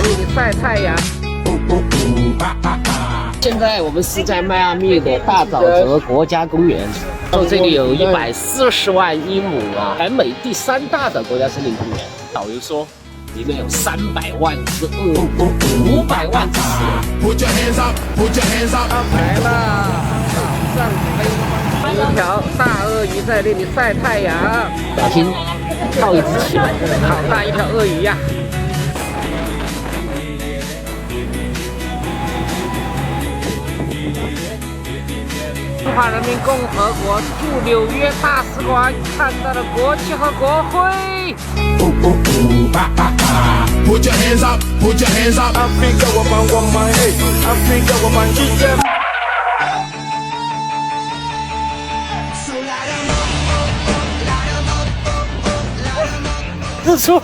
为你晒太阳。现在我们是在迈阿密的大沼泽国家公园，这里有140万英亩啊，全美第3大的国家森林公园。导游说，里面有300万只鳄鱼，500万只蛇。来了，早上飞一条大鳄鱼在那里晒太阳，小心套一只起来，好大一条鳄鱼呀！中华人民共和国驻纽约大使馆看到了国旗和国徽。日出